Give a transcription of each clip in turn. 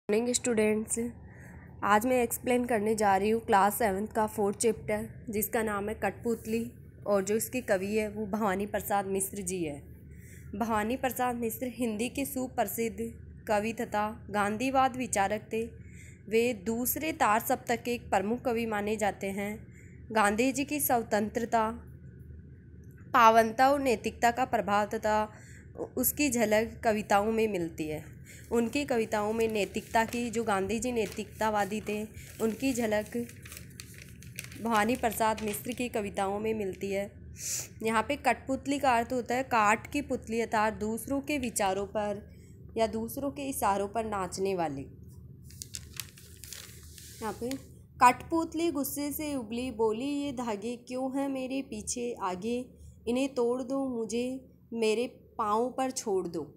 Morning students. आज मैं explain करने जा रही हूँ क्लास 7th का 4th चैप्टर, जिसका नाम है कठपुतली, और जो इसके कवि है वो भवानी प्रसाद मिश्र जी है। भवानी प्रसाद मिश्र हिंदी के सुप्रसिद्ध कवि तथा गांधीवाद विचारक थे। वे दूसरे तार सप्तक के एक प्रमुख कवि माने जाते हैं। गांधी जी की स्वतंत्रता, पावनता और नैतिकता का प्रभाव तथा उसकी झलक कविताओं में मिलती है। उनकी कविताओं में नैतिकता की, जो गांधी जी नैतिकतावादी थे, उनकी झलक भवानी प्रसाद मिश्र की कविताओं में मिलती है। यहाँ पे कठपुतली का अर्थ होता है काठ की पुतली, अर्थात दूसरों के विचारों पर या दूसरों के इशारों पर नाचने वाली। यहाँ पे कठपुतली गुस्से से उबली, बोली ये धागे क्यों हैं मेरे पीछे आगे, इन्हें तोड़ दो मुझे मेरे पाँव पर छोड़ दो।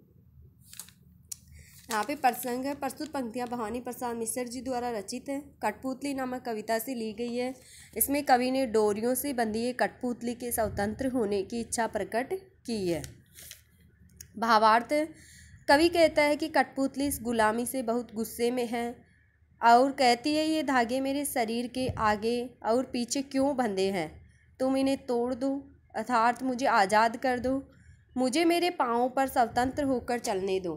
यहाँ पे प्रसंग है, प्रस्तुत पंक्तियाँ भवानी प्रसाद मिश्र जी द्वारा रचित है। कठपुतली नामक कविता से ली गई है। इसमें कवि ने डोरियों से बंधी एक कठपुतली के स्वतंत्र होने की इच्छा प्रकट की है। भावार्थ, कवि कहता है कि कठपुतली इस गुलामी से बहुत गुस्से में है और कहती है ये धागे मेरे शरीर के आगे और पीछे क्यों बंधे हैं, तुम इन्हें तोड़ दो, अर्थात मुझे आज़ाद कर दो, मुझे मेरे पाँव पर स्वतंत्र होकर चलने दो,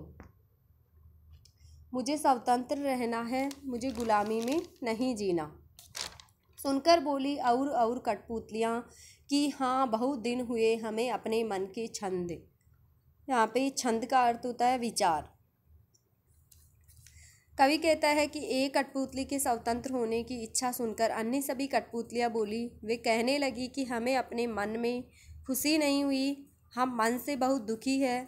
मुझे स्वतंत्र रहना है, मुझे गुलामी में नहीं जीना। सुनकर बोली और कठपुतलियाँ कि हाँ बहुत दिन हुए हमें अपने मन के छंद। यहाँ पे छंद का अर्थ होता है विचार। कवि कहता है कि एक कठपुतली के स्वतंत्र होने की इच्छा सुनकर अन्य सभी कठपुतलियाँ बोली। वे कहने लगी कि हमें अपने मन में खुशी नहीं हुई, हम मन से बहुत दुखी है।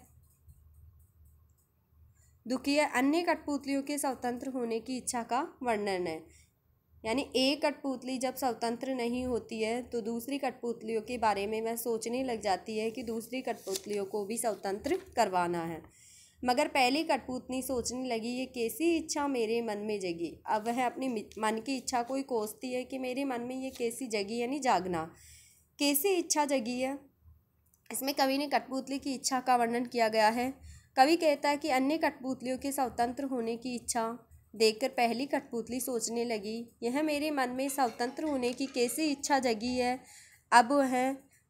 अन्य कठपुतलियों के स्वतंत्र होने की इच्छा का वर्णन है। यानी एक कठपुतली जब स्वतंत्र नहीं होती है तो दूसरी कठपुतलियों के बारे में वह सोचने लग जाती है कि दूसरी कठपुतलियों को भी स्वतंत्र करवाना है। मगर पहली कठपुतली सोचने लगी ये कैसी इच्छा मेरे मन में जगी। अब वह अपनी मन की इच्छा को ही कोसती है कि मेरे मन में ये कैसी जगी, यानी जागना, कैसी इच्छा जगी है। इसमें कवि ने कठपुतली की इच्छा का वर्णन किया गया है। कवि कहता है कि अन्य कठपुतलियों के स्वतंत्र होने की इच्छा देखकर पहली कठपुतली सोचने लगी यह मेरे मन में स्वतंत्र होने की कैसी इच्छा जगी है। अब वह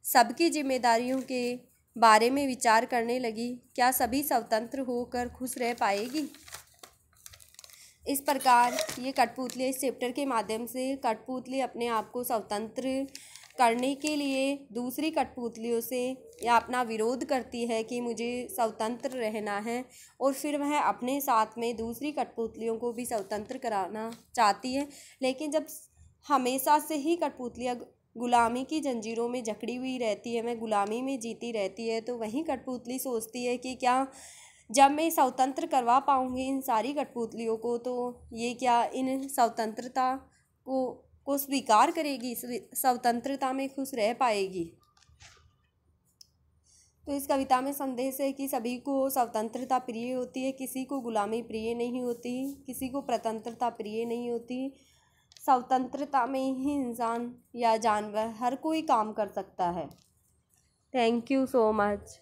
सबकी जिम्मेदारियों के बारे में विचार करने लगी, क्या सभी स्वतंत्र होकर खुश रह पाएगी। इस प्रकार ये कठपुतली इस चैप्टर के माध्यम से कठपुतली अपने आप को स्वतंत्र करने के लिए दूसरी कठपुतलियों से या अपना विरोध करती है कि मुझे स्वतंत्र रहना है, और फिर वह अपने साथ में दूसरी कठपुतलियों को भी स्वतंत्र कराना चाहती है। लेकिन जब हमेशा से ही कठपुतलियाँ गुलामी की जंजीरों में जकड़ी हुई रहती है, वह गुलामी में जीती रहती है, तो वही कठपुतली सोचती है कि क्या जब मैं स्वतंत्र करवा पाऊँगी इन सारी कठपुतलियों को, तो ये क्या इन स्वतंत्रता को स्वीकार करेगी, स्वतंत्रता में खुश रह पाएगी। तो इस कविता में संदेश है कि सभी को स्वतंत्रता प्रिय होती है, किसी को गुलामी प्रिय नहीं होती, किसी को स्वतंत्रता प्रिय नहीं होती। स्वतंत्रता में ही इंसान या जानवर हर कोई काम कर सकता है। Thank you so much.